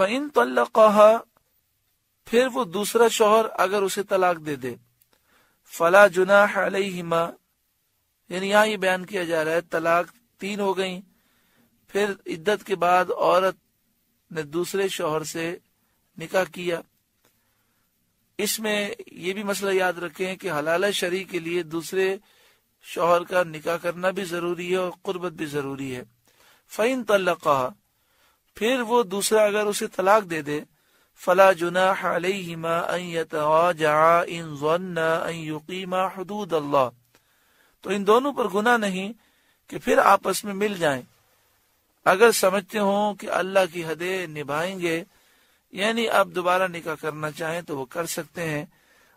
فَإِن طَلَّقَهَا، پھر وہ دوسرا شوہر اگر اسے طلاق دے دے، فَلَا جُنَاحَ عَلَيْهِمَا، یعنی یہاں یہ بیان کیا جا رہا ہے طلاق 3 ہو گئیں، پھر عدت کے بعد عورت نے دوسرے شوہر سے نکاح کیا۔ اس میں یہ بھی مسئلہ یاد رکھیں کہ حلال شرعی کے لیے دوسرے شوہر کا نکاح کرنا بھی ضروری ہے اور قربت بھی ضروری ہے۔ فَإِن طَلَّقَهَا، پھر وہ دوسرا اگر اسے طلاق دے دے، فَلَا جُنَاحَ عَلَيْهِمَا أَن يَتَوَاجَعَا إِن ظَنَّا أَن يُقِيمَا حُدُودَ اللَّهِ، تو ان دونوں پر گناہ نہیں کہ پھر آپس میں مل جائیں اگر سمجھتے ہوں کہ اللہ کی حدیں نبھائیں گے، یعنی اب دوبارہ نکاح کرنا چاہیں تو وہ کر سکتے ہیں۔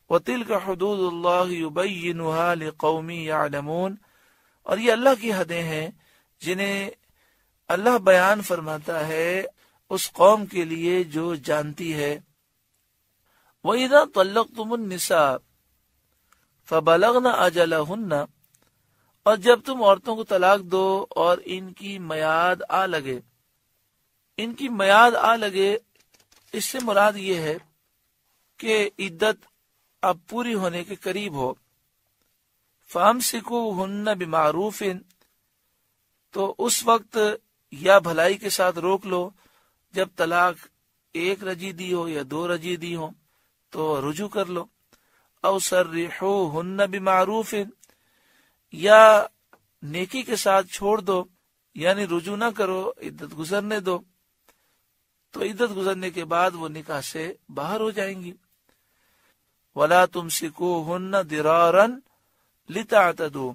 وَتِلْكَ حُدُودُ اللَّهِ يُبَيِّنُهَا لِقَوْمٍ يَعْلَمُونَ، اور یہ اللہ کی حدیں ہیں جنہیں اللہ بیان فرماتا ہے اس قوم کے لیے جو جانتی ہے۔ وَإِذَا طَلَّقْتُمُ النِّسَاءَ فَبَلَغْنَ أَجَلَهُنَّ، اور جب تم عورتوں کو طلاق دو اور ان کی میعاد آ لگے، ان کی میعاد آ لگے، اس سے مراد یہ ہے کہ عدت اب پوری ہونے کے قریب ہو۔ فَأَمْسِكُوهُنَّ بِمَعْرُوفٍ، تو اس وقت یا بھلائی کے ساتھ روک لو، جب طلاق 1 رجی دی ہو یا 2 رجی دی ہو تو رجوع کر لو۔ او سرحوهن بمعروف، یا نیکی کے ساتھ چھوڑ دو، یعنی رجوع نہ کرو، عدت گزرنے دو، تو عدت گزرنے کے بعد وہ نکاح سے باہر ہو جائیں گی۔ وَلَا تُمْسِكُوهُنَّ ضِرَارًا لِتَعْتَدُوا،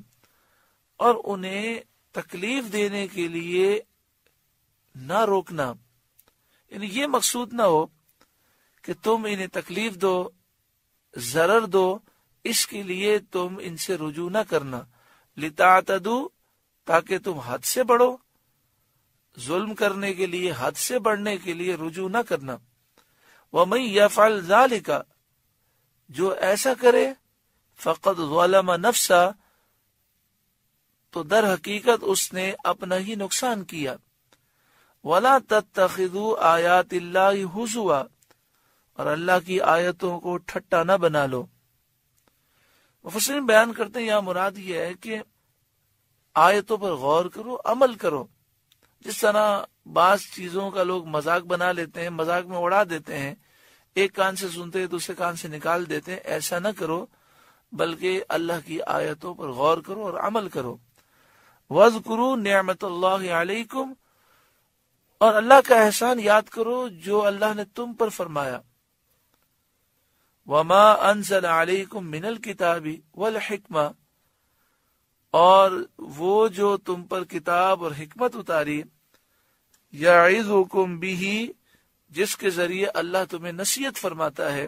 اور انہیں تکلیف دینے کے لیے نہ روکنا، یعنی یہ مقصود نہ ہو کہ تم انہیں تکلیف دو، ضرر دو، اس کے لیے تم ان سے رجوع نہ کرنا۔ لِتَعْتَدُوا، تاکہ تم حد سے بڑھو، ظلم کرنے کے لیے، حد سے بڑھنے کے لیے رجوع نہ کرنا۔ وَمَن يَفْعَلْ ذَلِكَ، جو ایسا کرے، فَقَدْ ظَلَمَ نَفْسَهُ، تو در حقیقت اس نے اپنا ہی نقصان کیا۔ وَلَا تَتَّخِذُوا آیَاتِ اللَّهِ هُزُوًا، اور اللہ کی آیتوں کو ٹھٹا نہ بنا لو۔ مفسرین بیان کرتے ہیں یہاں مراد یہ ہے کہ آیتوں پر غور کرو، عمل کرو۔ جس طرح بعض چیزوں کا لوگ مذاق بنا لیتے ہیں، مذاق میں اڑا دیتے ہیں، ایک کان سے سنتے ہیں دوسرے کان سے نکال دیتے ہیں، ایسا نہ کرو، بلکہ اللہ کی آیتوں پر غور کرو اور عمل کرو۔ وَاذْكُرُوا نِعْمَةَ اللَّهِ عَلَيْكُمْ، اور اللہ کا احسان یاد کرو جو اللہ نے تم پر فرمایا۔ وَمَا أَنزَلَ عَلَيْكُمْ مِنَ الْكِتَابِ وَالْحِكْمَةِ، اور وہ جو تم پر کتاب اور حکمت اتاری، یعظکم بہ، جس کے ذریعے اللہ تمہیں نصیحت فرماتا ہے۔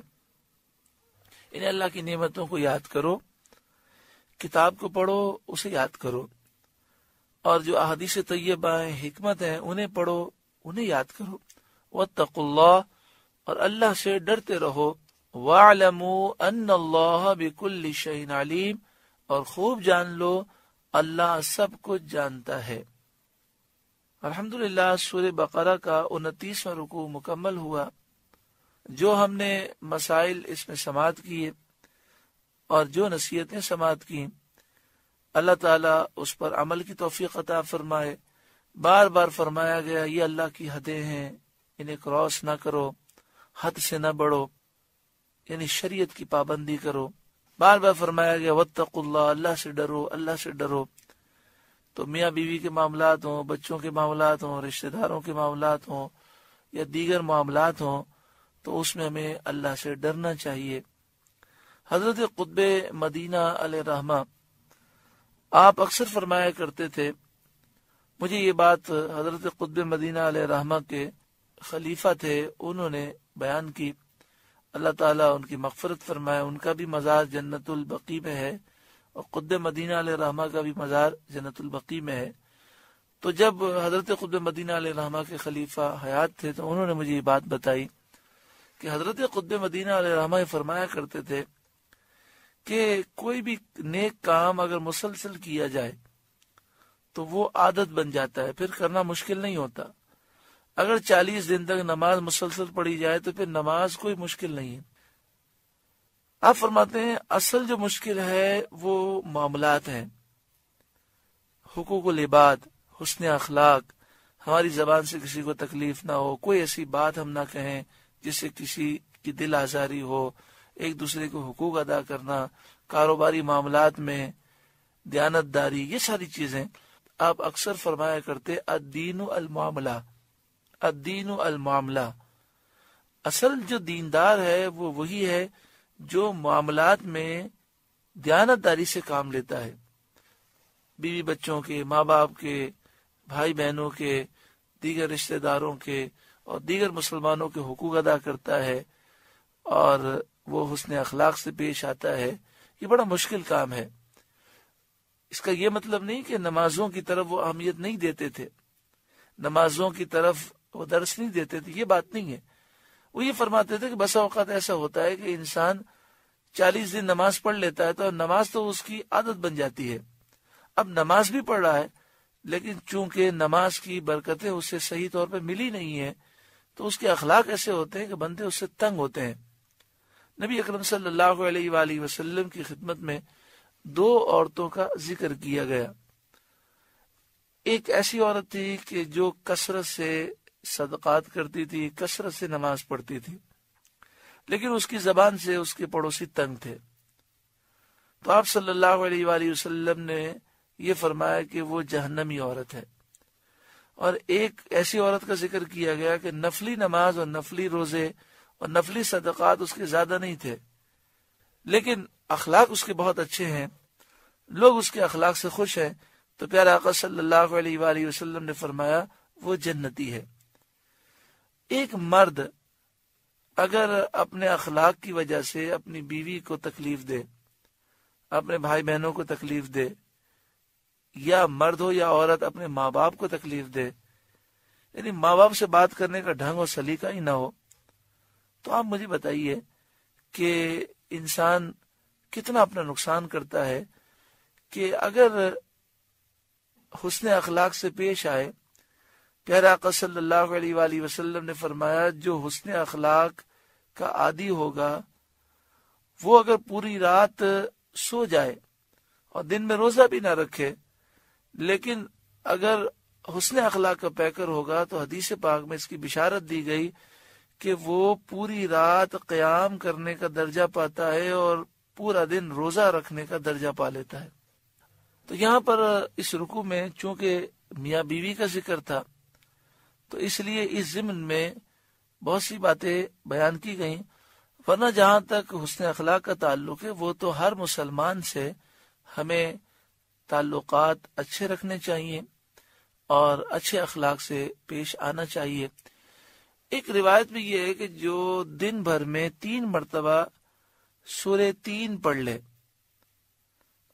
انہیں اللہ کی نعمتوں کو یاد کرو، کتاب کو پڑھو، اسے یاد کرو، اور جو احادیث طیبہ ہیں، حکمت ہیں، انہیں پڑھو، انہیں یاد کرو۔ واتقوا اللہ، اور اللہ سے ڈرتے رہو۔ وَاعْلَمُوا أَنَّ اللَّهَ بِكُلِّ شَيْءٍ عَلِيمٌ، اور خوب جان لو اللہ سب کچھ جانتا ہے۔ الحمدللہ سورہ بقرہ کا 29واں رکوع مکمل ہوا۔ جو ہم نے مسائل اس میں سماعت کیے اور جو نصیحتیں سماعت کی، اللہ تعالیٰ اس پر عمل کی توفیق عطا فرمائے۔ بار بار فرمایا گیا یہ اللہ کی حدیں ہیں، انہیں کراس نہ کرو، حد سے نہ بڑھو، یعنی شریعت کی پابندی کرو۔ بار بار فرمایا گیا واتقوا اللہ، اللہ سے ڈرو، اللہ سے ڈرو۔ تو میاں بیوی کے معاملات ہوں، بچوں کے معاملات ہوں، رشتہ داروں کے معاملات ہوں یا دیگر معاملات ہوں، تو اس میں ہمیں اللہ سے ڈرنا چاہیے۔ حضرت قطب مدینہ علیہ رحمہ آپ اکثر فرمایا کرتے تھے، مجھے یہ بات حضرت قطب مدینہ علیہ رحمہ کے خلیفہ تھے، انہوں نے بیان کی، اللہ تعالیٰ ان کی مغفرت فرمائے۔ ان کا بھی مزار جنت البقیع میں ہے اور قطب مدینہ علیہ رحمہ کا بھی مزار جنت البقیع میں ہے۔ تو جب حضرت قطب مدینہ علیہ رحمہ کے خلیفہ حیات تھے تو انہوں نے مجھے یہ بات بتائی کہ حضرت قطب مدینہ علیہ رحمہ فرمایا کرتے تھے کہ کوئی بھی نیک کام اگر مسلسل کیا جائے تو وہ عادت بن جاتا ہے، پھر کرنا مشکل نہیں ہوتا۔ اگر 40 دن تک نماز مسلسل پڑھی جائے تو پھر نماز کوئی مشکل نہیں ہے۔ آپ فرماتے ہیں اصل جو مشکل ہے وہ معاملات ہیں، حقوق العباد، حسن اخلاق، ہماری زبان سے کسی کو تکلیف نہ ہو، کوئی ایسی بات ہم نہ کہیں جس سے کسی کی دل آزاری ہو، ایک دوسرے کو حقوق ادا کرنا، کاروباری معاملات میں دیانت داری، یہ ساری چیزیں آپ اکثر فرمایا کرتے الدین المعاملہ، الدین المعاملہ۔ اصل جو دیندار ہے وہ وہی ہے جو معاملات میں دیانت داری سے کام لیتا ہے، بیوی بچوں کے، ماں باپ کے، بھائی بہنوں کے، دیگر رشتہ داروں کے اور دیگر مسلمانوں کے حقوق ادا کرتا ہے اور وہ حسن اخلاق سے پیش آتا ہے۔ یہ بڑا مشکل کام ہے۔ اس کا یہ مطلب نہیں کہ نمازوں کی طرف وہ اہمیت نہیں دیتے تھے، نمازوں کی طرف وہ درس نہیں دیتے تھے، یہ بات نہیں ہے۔ وہ یہ فرماتے تھے کہ بسا اوقات ایسا ہوتا ہے کہ انسان 40 دن نماز پڑھ لیتا ہے تو نماز تو اس کی عادت بن جاتی ہے، اب نماز بھی پڑھ رہا ہے لیکن چونکہ نماز کی برکتیں اسے صحیح طور پہ ملی نہیں ہیں تو اس کے اخلاق ایسے ہوتے ہیں کہ بندے اس سے تنگ ہوتے ہیں۔ نبی اکرم صلی اللہ علیہ وآلہ وسلم کی خدمت میں 2 عورتوں کا ذکر کیا گیا۔ ایک ایسی عورت تھی کہ جو کثرت سے صدقات کرتی تھی، کثرت سے نماز پڑھتی تھی، لیکن اس کی زبان سے اس کے پڑوسی تنگ تھے، تو آپ صلی اللہ علیہ وآلہ وسلم نے یہ فرمایا کہ وہ جہنمی عورت ہے۔ اور ایک ایسی عورت کا ذکر کیا گیا کہ نفلی نماز اور نفلی روزے اور نفلی صدقات اس کے زیادہ نہیں تھے، لیکن اخلاق اس کے بہت اچھے ہیں، لوگ اس کے اخلاق سے خوش ہیں، تو پیارے آقا صلی اللہ علیہ وآلہ وسلم نے فرمایا وہ جنتی ہے۔ ایک مرد اگر اپنے اخلاق کی وجہ سے اپنی بیوی کو تکلیف دے، اپنے بھائی بہنوں کو تکلیف دے، یا مرد ہو یا عورت اپنے ماں باپ کو تکلیف دے، یعنی ماں باپ سے بات کرنے کا ڈھنگ اور سلیقہ ہی نہ ہو، تو آپ مجھے بتائیے کہ انسان کتنا اپنا نقصان کرتا ہے۔ کہ اگر حسن اخلاق سے پیش آئے، پیارے آقا صلی اللہ علیہ وآلہ وسلم نے فرمایا جو حسن اخلاق کا عادی ہوگا وہ اگر پوری رات سو جائے اور دن میں روزہ بھی نہ رکھے، لیکن اگر حسن اخلاق کا پیکر ہوگا تو حدیث پاک میں اس کی بشارت دی گئی کہ وہ پوری رات قیام کرنے کا درجہ پاتا ہے اور پورا دن روزہ رکھنے کا درجہ پا لیتا ہے۔ تو یہاں پر اس رکوع میں چونکہ میاں بیوی کا ذکر تھا تو اس لیے اس ضمن میں بہت سی باتیں بیان کی گئیں، ورنہ جہاں تک حسن اخلاق کا تعلق ہے وہ تو ہر مسلمان سے ہمیں تعلقات اچھے رکھنے چاہیے اور اچھے اخلاق سے پیش آنا چاہیے۔ ایک روایت میں یہ ہے کہ جو دن بھر میں 3 مرتبہ سورہ 3 پڑھ لے،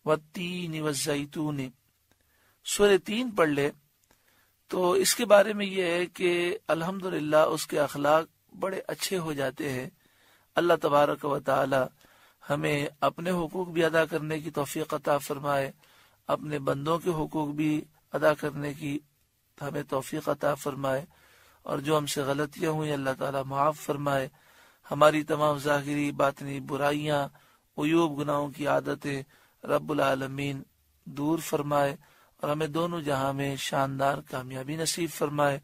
والتین والزیتون، سورہ 3 پڑھ لے، تو اس کے بارے میں یہ ہے کہ الحمدللہ اس کے اخلاق بڑے اچھے ہو جاتے ہیں۔ اللہ تبارک و تعالی ہمیں اپنے حقوق بھی ادا کرنے کی توفیق عطا فرمائے، اپنے بندوں کے حقوق بھی ادا کرنے کی ہمیں توفیق عطا فرمائے، اور جو ہم سے غلطیاں ہوئی اللہ تعالی معاف فرمائے، ہماری تمام ظاہری باطنی برائیاں، عیوب، گناہوں کی عادتیں رب العالمین دور فرمائے اور ہمیں دونوں جہاں میں شاندار کامیابی نصیب فرمائے۔